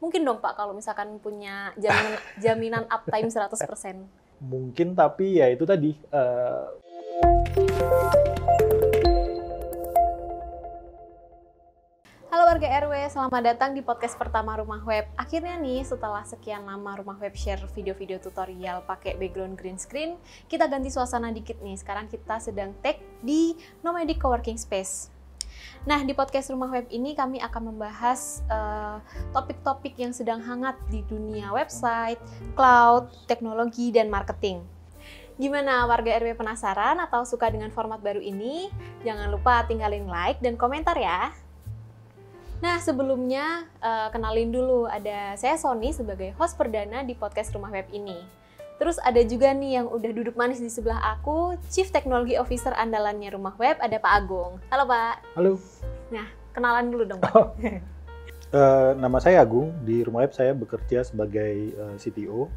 Mungkin dong Pak kalau misalkan punya jaminan uptime 100%. Mungkin, tapi ya itu tadi. Halo warga RW, selamat datang di podcast pertama Rumah Web. Akhirnya nih, setelah sekian lama Rumah Web share video-video tutorial pakai background green screen, kita ganti suasana dikit nih. Sekarang kita sedang tag di Nomadic Coworking Space. Nah, di podcast Rumah Web ini kami akan membahas topik-topik yang sedang hangat di dunia website, cloud, teknologi, dan marketing. Gimana warga RW penasaran atau suka dengan format baru ini? Jangan lupa tinggalin like dan komentar ya. Nah, sebelumnya kenalin dulu, ada saya Sony sebagai host perdana di podcast Rumah Web ini. Terus ada juga nih yang udah duduk manis di sebelah aku, Chief Technology Officer andalannya Rumah Web, ada Pak Agung. Halo Pak. Halo. Nah, kenalan dulu dong Pak. Nama saya Agung, di Rumah Web saya bekerja sebagai CTO.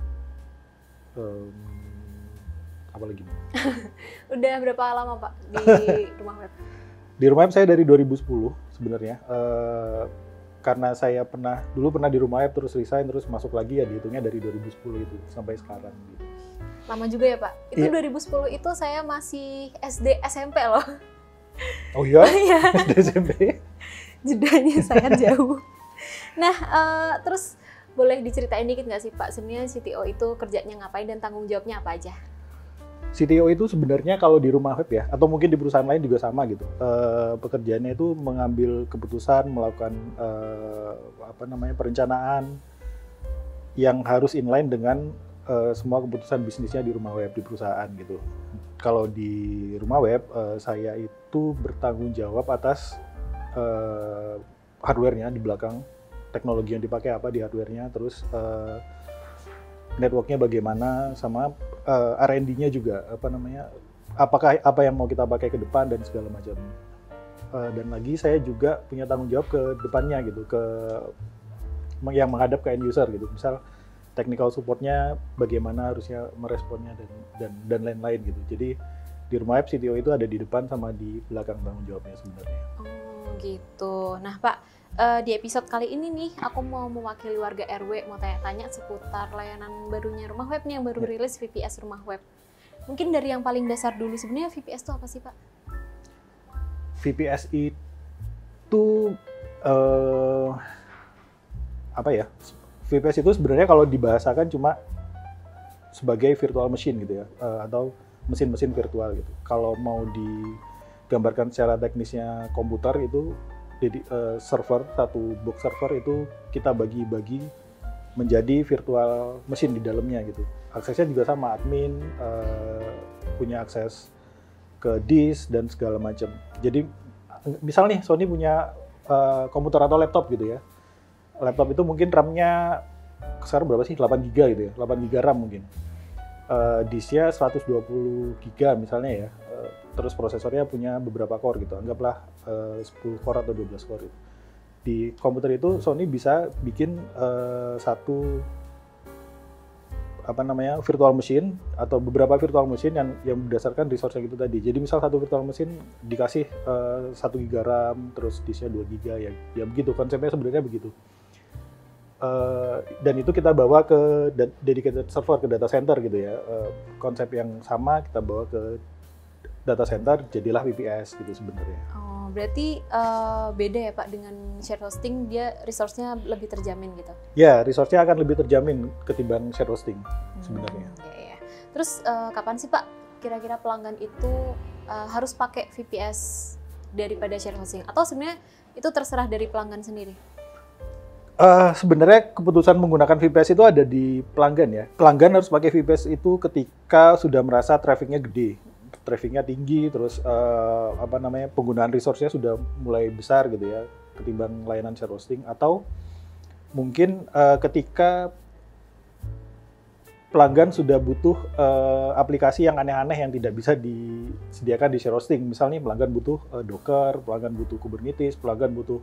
Apa lagi? Udah berapa lama Pak di Rumah Web? Di Rumah Web saya dari 2010 sebenarnya. Karena saya dulu pernah di Rumah Web, terus resign, terus masuk lagi, ya dihitungnya dari 2010 itu sampai sekarang gitu. Lama juga ya Pak? Itu iya. 2010 itu saya masih SD SMP loh. Oh iya? Iya. SD SMP? Jedanya sangat jauh. Nah, terus boleh diceritain dikit nggak sih Pak, sebenarnya CTO itu kerjanya ngapain dan tanggung jawabnya apa aja? CTO itu sebenarnya kalau di Rumah Web ya, atau mungkin di perusahaan lain juga sama gitu. Pekerjaannya itu mengambil keputusan, melakukan perencanaan yang harus inline dengan semua keputusan bisnisnya di Rumah Web, di perusahaan gitu. Kalau di Rumah Web, saya itu bertanggung jawab atas hardware-nya di belakang, teknologi yang dipakai apa di hardware-nya, terus network-nya bagaimana, sama R&D-nya juga, apakah apa yang mau kita pakai ke depan dan segala macam. Dan lagi saya juga punya tanggung jawab ke depannya gitu, yang menghadap ke end user gitu. Misal technical support-nya bagaimana harusnya meresponnya dan lain-lain gitu. Jadi di Rumah Web CTO itu ada di depan sama di belakang tanggung jawabnya sebenarnya. Oh gitu. Nah Pak, di episode kali ini nih, aku mau mewakili warga RW, mau tanya-tanya seputar layanan barunya Rumah Web nih yang baru rilis, VPS Rumah Web. Mungkin dari yang paling dasar dulu, sebenarnya VPS itu apa sih Pak? VPS itu VPS itu sebenarnya kalau dibahasakan cuma sebagai virtual machine gitu ya, atau mesin-mesin virtual gitu. Kalau mau digambarkan secara teknisnya komputer itu, jadi satu box server itu kita bagi-bagi menjadi virtual mesin di dalamnya gitu. Aksesnya juga sama, admin punya akses ke disk dan segala macam. Jadi misal nih Sony punya komputer atau laptop gitu ya. Laptop itu mungkin RAM-nya sekarang berapa sih? 8 GB gitu ya. 8 GB RAM mungkin. Disknya 120 GB misalnya ya. Terus prosesornya punya beberapa core gitu, anggaplah 10 core atau 12 core itu. Di komputer itu Sony bisa bikin satu virtual machine atau beberapa virtual machine yang berdasarkan resource yang itu tadi. Jadi misal satu virtual machine dikasih 1 GB RAM, terus disknya 2 GB ya begitu, konsepnya sebenarnya begitu. Dan itu kita bawa ke dedicated server, ke data center gitu ya. Konsep yang sama kita bawa ke data center, jadilah VPS gitu sebenarnya. Oh, berarti beda ya Pak dengan shared hosting, dia resource-nya lebih terjamin gitu? Ya, resource-nya akan lebih terjamin ketimbang shared hosting sebenarnya. Ya. Terus kapan sih Pak kira-kira pelanggan itu harus pakai VPS daripada shared hosting? Atau sebenarnya itu terserah dari pelanggan sendiri? Sebenarnya keputusan menggunakan VPS itu ada di pelanggan ya. Pelanggan harus pakai VPS itu ketika sudah merasa traffic-nya gede. Traffic-nya tinggi, terus penggunaan resource-nya sudah mulai besar gitu ya, ketimbang layanan share hosting, atau mungkin ketika pelanggan sudah butuh aplikasi yang aneh-aneh yang tidak bisa disediakan di share hosting. Misalnya pelanggan butuh Docker, pelanggan butuh Kubernetes, pelanggan butuh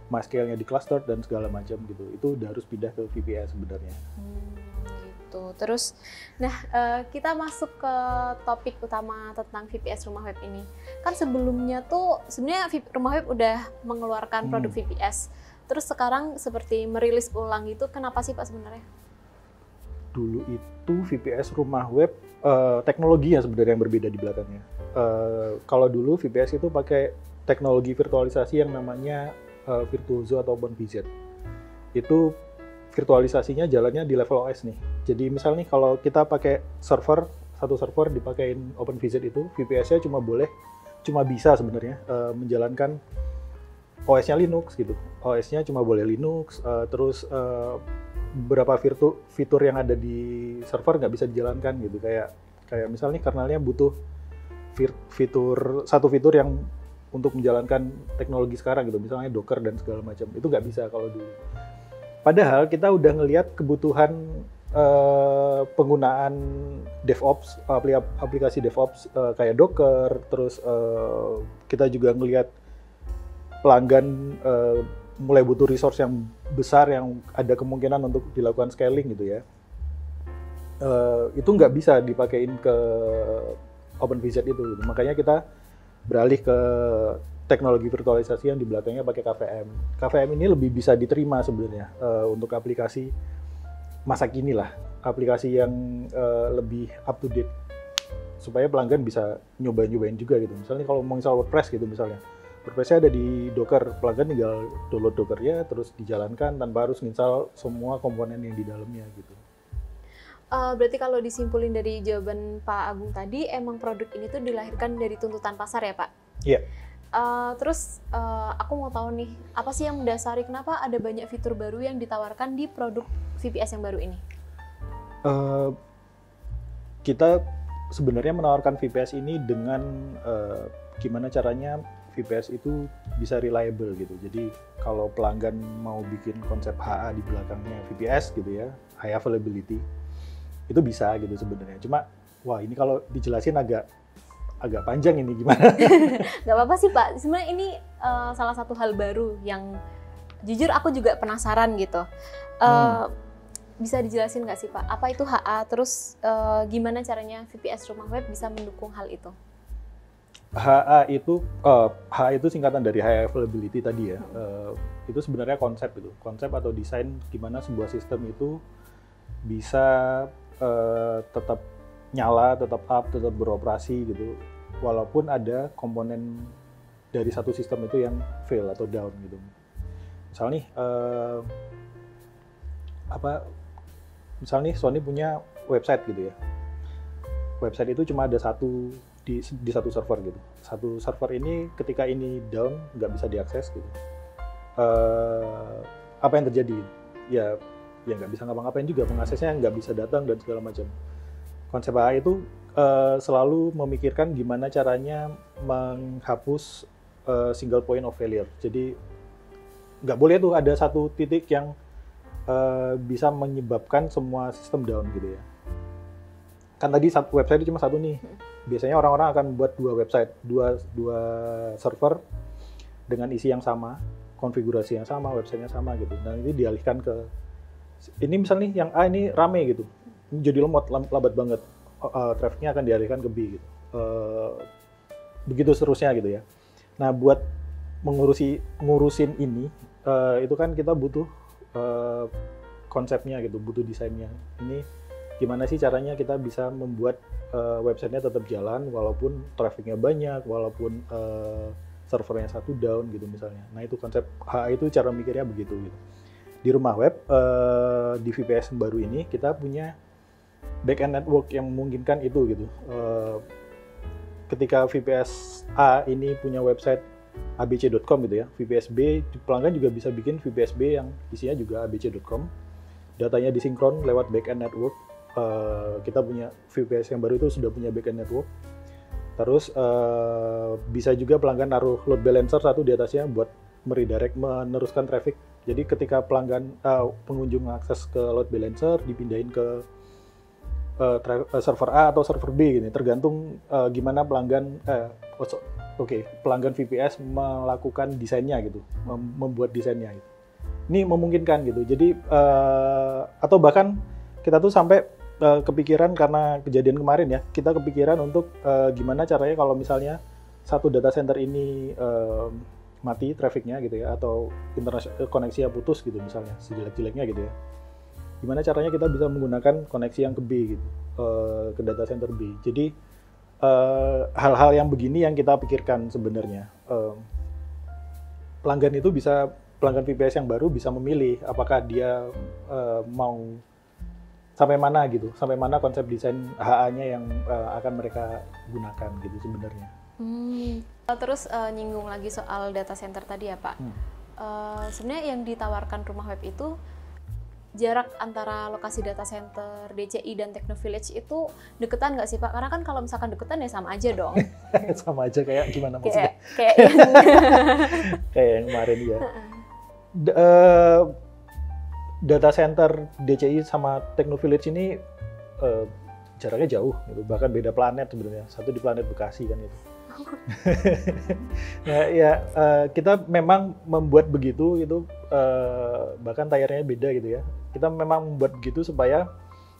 MySQL-nya di cluster dan segala macam gitu. Itu udah harus pindah ke VPS sebenarnya. Gitu. Terus, kita masuk ke topik utama tentang VPS Rumah Web ini. Kan sebelumnya tuh sebenarnya Rumah Web udah mengeluarkan produk VPS. Terus sekarang seperti merilis ulang itu, kenapa sih Pak sebenarnya? Dulu itu VPS rumah web teknologinya sebenarnya yang berbeda di belakangnya. Kalau dulu VPS itu pakai teknologi virtualisasi yang namanya Virtuoso atau OpenVZ. Itu virtualisasinya jalannya di level OS nih. Jadi misalnya kalau kita pakai satu server dipakein OpenVZ itu, VPS-nya cuma bisa sebenarnya menjalankan OS-nya Linux gitu. OS-nya cuma boleh Linux, terus beberapa fitur yang ada di server nggak bisa dijalankan gitu. Kayak misalnya kernelnya butuh satu fitur yang untuk menjalankan teknologi sekarang gitu, misalnya Docker dan segala macam, itu nggak bisa kalau dulu. Padahal kita udah ngelihat kebutuhan penggunaan DevOps, aplikasi DevOps kayak Docker, terus kita juga ngelihat pelanggan mulai butuh resource yang besar yang ada kemungkinan untuk dilakukan scaling gitu ya. Itu nggak bisa dipakein ke OpenVZ itu, gitu. Makanya kita beralih ke teknologi virtualisasi yang di belakangnya pakai KVM. KVM ini lebih bisa diterima sebenarnya untuk aplikasi masa kini lah, aplikasi yang lebih up to date, supaya pelanggan bisa nyobain juga gitu. Misalnya kalau mau install WordPress gitu misalnya, WordPress-nya ada di Docker, pelanggan tinggal download Docker-nya terus dijalankan tanpa harus install semua komponen yang di dalamnya gitu. Berarti kalau disimpulin dari jawaban Pak Agung tadi, emang produk ini tuh dilahirkan dari tuntutan pasar ya Pak? Iya. Terus aku mau tahu nih, apa sih yang mendasari kenapa ada banyak fitur baru yang ditawarkan di produk VPS yang baru ini? Kita sebenarnya menawarkan VPS ini dengan gimana caranya VPS itu bisa reliable gitu. Jadi kalau pelanggan mau bikin konsep HA di belakangnya VPS gitu ya, high availability, itu bisa gitu sebenarnya. Cuma wah ini kalau dijelasin agak panjang ini gimana? Gak apa-apa sih Pak, sebenarnya ini salah satu hal baru yang jujur aku juga penasaran gitu. Bisa dijelasin nggak sih Pak, apa itu HA, terus gimana caranya VPS rumah web bisa mendukung hal itu? HA itu singkatan dari high availability tadi ya. Itu sebenarnya konsep atau desain gimana sebuah sistem itu bisa tetap nyala, tetap up, tetap beroperasi gitu, walaupun ada komponen dari satu sistem itu yang fail atau down gitu. Misalnya misalnya Sony punya website gitu ya. Website itu cuma ada satu di satu server gitu. Satu server ini ketika ini down, nggak bisa diakses gitu. Apa yang terjadi? Ya nggak bisa ngapa-ngapain juga, pengaksesnya nggak bisa datang dan segala macam. Konsep HA itu selalu memikirkan gimana caranya menghapus single point of failure. Jadi nggak boleh tuh ada satu titik yang bisa menyebabkan semua sistem down gitu ya. Kan tadi website itu cuma satu nih. Biasanya orang-orang akan buat dua website, dua server dengan isi yang sama, konfigurasi yang sama, websitenya sama gitu. Dan ini dialihkan ke ini misalnya yang A ini rame gitu, ini jadi lambat banget, trafficnya akan dialihkan ke B gitu. Begitu seterusnya gitu ya. Nah buat ngurusin ini, itu kan kita butuh konsepnya gitu, butuh desainnya. Ini gimana sih caranya kita bisa membuat websitenya tetap jalan walaupun trafficnya banyak, walaupun servernya satu down gitu misalnya. Nah itu konsep HA itu cara mikirnya begitu gitu. Di rumah web, di VPS baru ini kita punya backend network yang memungkinkan itu gitu. Ketika VPS A ini punya website abc.com gitu ya, VPS B pelanggan juga bisa bikin VPS B yang isinya juga abc.com. Datanya disinkron lewat backend network. Kita punya VPS yang baru itu sudah punya backend network. Terus bisa juga pelanggan naruh load balancer satu di atasnya buat meneruskan traffic. Jadi ketika pengunjung akses ke load balancer dipindahin ke server A atau server B gini, tergantung gimana pelanggan VPS melakukan desainnya gitu, membuat desainnya gitu. Ini memungkinkan gitu. Jadi atau bahkan kita tuh sampai kepikiran karena kejadian kemarin ya, kita kepikiran untuk gimana caranya kalau misalnya satu data center ini mati trafficnya gitu ya, atau koneksinya putus gitu misalnya, sejelek-jeleknya gitu ya. Gimana caranya kita bisa menggunakan koneksi yang ke B gitu, ke data center B. Jadi hal-hal yang begini yang kita pikirkan sebenarnya. Pelanggan VPS yang baru bisa memilih apakah dia mau sampai mana gitu, sampai mana konsep desain HA-nya yang akan mereka gunakan gitu sebenarnya. Terus nyinggung lagi soal data center tadi ya Pak. Sebenarnya yang ditawarkan rumah web itu jarak antara lokasi data center DCI dan Techno Village itu deketan nggak sih Pak? Karena kan kalau misalkan deketan ya sama aja dong. Sama aja kayak gimana maksudnya? Kayak kayak yang kemarin ya. Data center DCI sama Techno Village ini jaraknya jauh gitu, bahkan beda planet sebenarnya. Satu di planet Bekasi kan itu. Kita memang membuat begitu itu, bahkan tayarnya beda gitu ya. Kita memang membuat begitu supaya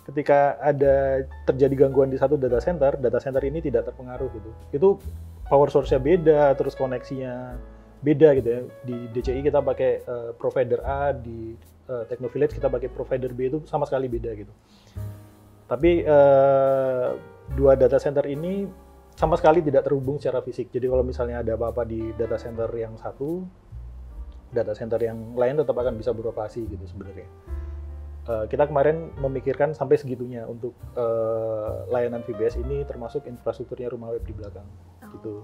ketika ada terjadi gangguan di satu data center ini tidak terpengaruh gitu. Itu power source-nya beda, terus koneksinya beda gitu ya. Di DCI kita pakai provider A, di Techno Village kita pakai provider B, itu sama sekali beda gitu. Tapi dua data center ini sama sekali tidak terhubung secara fisik. Jadi kalau misalnya ada apa-apa di data center yang satu, data center yang lain tetap akan bisa beroperasi gitu sebenarnya. Kita kemarin memikirkan sampai segitunya untuk layanan VPS ini, termasuk infrastrukturnya rumah web di belakang. Gitu.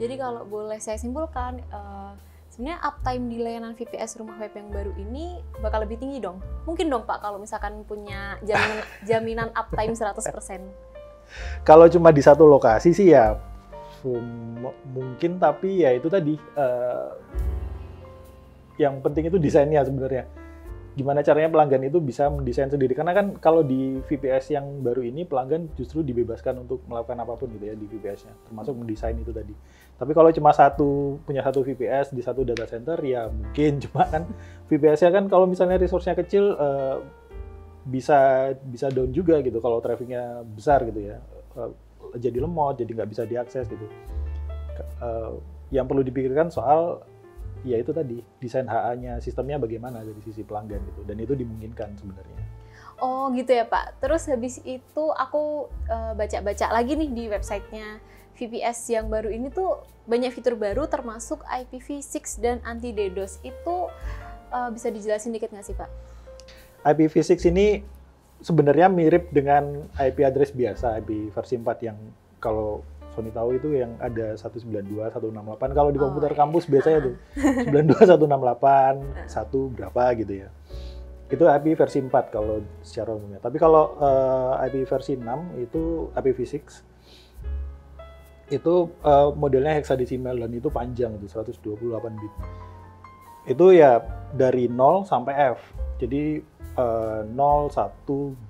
Jadi kalau boleh saya simpulkan, sebenarnya uptime di layanan VPS rumah web yang baru ini bakal lebih tinggi dong. Mungkin dong Pak kalau misalkan punya jaminan uptime 100%. Kalau cuma di satu lokasi sih ya mungkin, tapi ya itu tadi yang penting itu desainnya sebenarnya. Gimana caranya pelanggan itu bisa mendesain sendiri, karena kan kalau di VPS yang baru ini pelanggan justru dibebaskan untuk melakukan apapun gitu ya di VPS-nya, termasuk mendesain itu tadi. Tapi kalau cuma punya satu VPS di satu data center ya mungkin, cuma kan VPS-nya kan kalau misalnya resource-nya kecil bisa down juga gitu kalau trafficnya besar gitu ya, jadi lemot, jadi nggak bisa diakses gitu. Yang perlu dipikirkan soal ya itu tadi, desain HA-nya, sistemnya bagaimana dari sisi pelanggan gitu, dan itu dimungkinkan sebenarnya. Oh gitu ya Pak. Terus habis itu aku baca-baca lagi nih di websitenya VPS yang baru ini tuh banyak fitur baru termasuk IPv6 dan anti DDoS. Itu bisa dijelasin dikit nggak sih Pak? IPv6 ini sebenarnya mirip dengan IP address biasa, IP versi 4 yang kalau Sony tahu itu yang ada 192, 168. Kalau di komputer kampus biasanya tuh 92, 168, 1 berapa gitu ya. Itu IP versi 4 kalau secara umumnya. Tapi kalau IP versi 6 itu IPv6. Itu modelnya hexadecimal dan itu panjang, itu 128 bit. Itu ya dari 0 sampai F. Jadi 0, 1,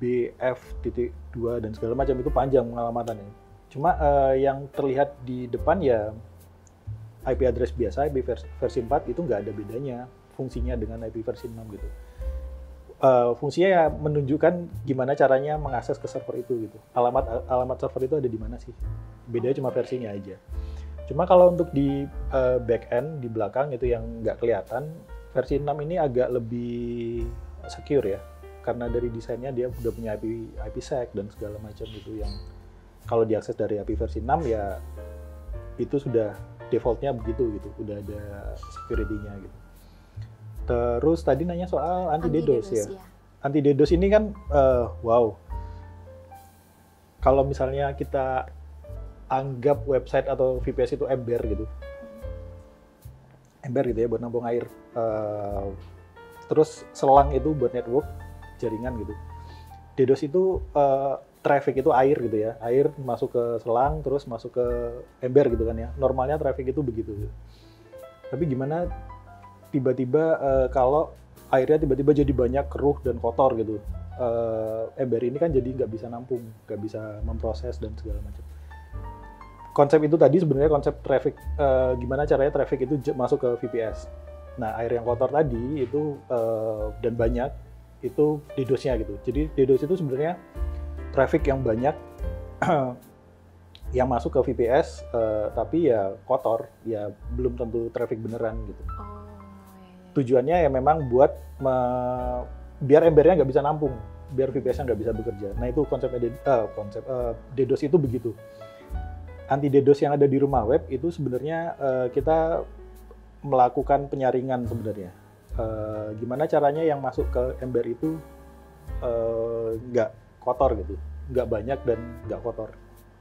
B, F, titik 2 dan segala macam, itu panjang pengalamannya. Cuma yang terlihat di depan ya IP address biasa, IP versi 4 itu nggak ada bedanya fungsinya dengan IP versi 6 gitu. Fungsinya ya menunjukkan gimana caranya mengakses ke server itu gitu. Alamat server itu ada di mana sih? Bedanya cuma versinya aja. Cuma kalau untuk di backend di belakang itu yang nggak kelihatan, versi 6 ini agak lebih secure ya, karena dari desainnya dia udah punya IPsec dan segala macam itu, yang kalau diakses dari IP versi 6 ya itu sudah defaultnya begitu gitu, udah ada security-nya gitu. Terus tadi nanya soal anti DDoS ya. Anti DDoS ini kan wow. Kalau misalnya kita anggap website atau VPS itu ember gitu. Ember gitu ya buat nampung air. Terus selang itu buat network jaringan gitu. DDoS itu traffic itu air gitu ya. Air masuk ke selang terus masuk ke ember gitu kan ya. Normalnya traffic itu begitu. Tapi gimana tiba-tiba kalau airnya tiba-tiba jadi banyak, keruh dan kotor gitu. Ember ini kan jadi nggak bisa nampung, nggak bisa memproses dan segala macam. Konsep itu tadi sebenarnya konsep traffic, gimana caranya traffic itu masuk ke VPS. Nah, air yang kotor tadi itu dan banyak itu DDoS-nya gitu. Jadi DDoS itu sebenarnya traffic yang banyak yang masuk ke VPS tapi ya kotor, ya belum tentu traffic beneran gitu. Tujuannya ya memang buat biar embernya nggak bisa nampung, biar VPS-nya nggak bisa bekerja. Nah itu konsepnya DDoS itu begitu. Anti DDoS yang ada di rumah web itu sebenarnya kita melakukan penyaringan sebenarnya. Gimana caranya yang masuk ke ember itu nggak kotor gitu, nggak banyak dan nggak kotor.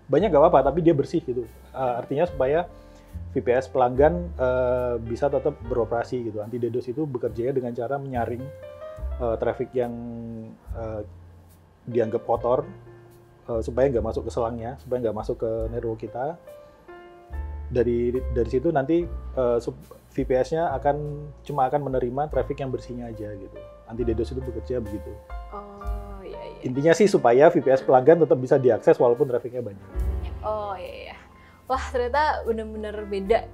Banyak nggak apa-apa, tapi dia bersih gitu. Artinya supaya VPS pelanggan bisa tetap beroperasi gitu. Anti DDoS itu bekerja dengan cara menyaring traffic yang dianggap kotor supaya nggak masuk ke selangnya, supaya nggak masuk ke network kita. Dari situ nanti VPS-nya cuma akan menerima traffic yang bersihnya aja gitu. Anti DDoS itu bekerja begitu. Oh iya. Intinya sih supaya VPS pelanggan tetap bisa diakses walaupun trafficnya banyak. Oh iya. Wah ternyata benar-benar beda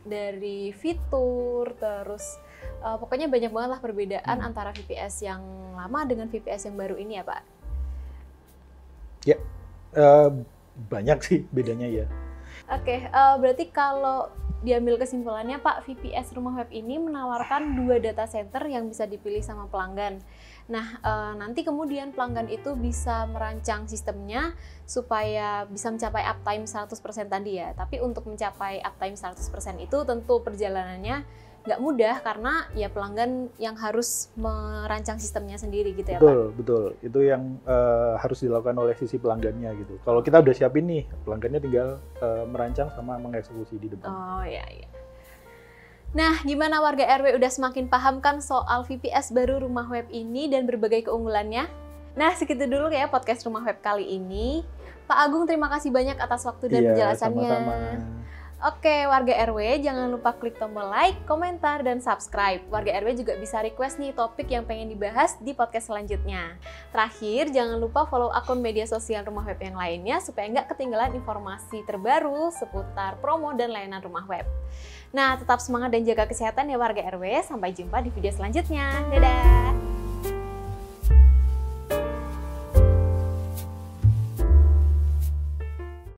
dari fitur, terus pokoknya banyak banget lah perbedaan antara VPS yang lama dengan VPS yang baru ini ya Pak? Ya, banyak sih bedanya ya. Oke, berarti kalau diambil kesimpulannya Pak, VPS Rumah Web ini menawarkan 2 data center yang bisa dipilih sama pelanggan. Nah, nanti kemudian pelanggan itu bisa merancang sistemnya supaya bisa mencapai uptime 100% tadi ya. Tapi untuk mencapai uptime 100% itu tentu perjalanannya nggak mudah karena ya pelanggan yang harus merancang sistemnya sendiri gitu ya Pak? Betul. Itu yang harus dilakukan oleh sisi pelanggannya gitu. Kalau kita udah siapin nih, pelanggannya tinggal merancang sama mengeksekusi di depan. Oh iya. Nah, gimana warga RW udah semakin paham kan soal VPS baru Rumah Web ini dan berbagai keunggulannya? Nah, segitu dulu ya podcast Rumah Web kali ini. Pak Agung, terima kasih banyak atas waktu dan penjelasannya. Sama-sama. Oke, warga RW jangan lupa klik tombol like, komentar, dan subscribe. Warga RW juga bisa request nih topik yang pengen dibahas di podcast selanjutnya. Terakhir, jangan lupa follow akun media sosial Rumah Web yang lainnya supaya nggak ketinggalan informasi terbaru seputar promo dan layanan Rumah Web. Nah, tetap semangat dan jaga kesehatan ya warga RW. Sampai jumpa di video selanjutnya. Dadah!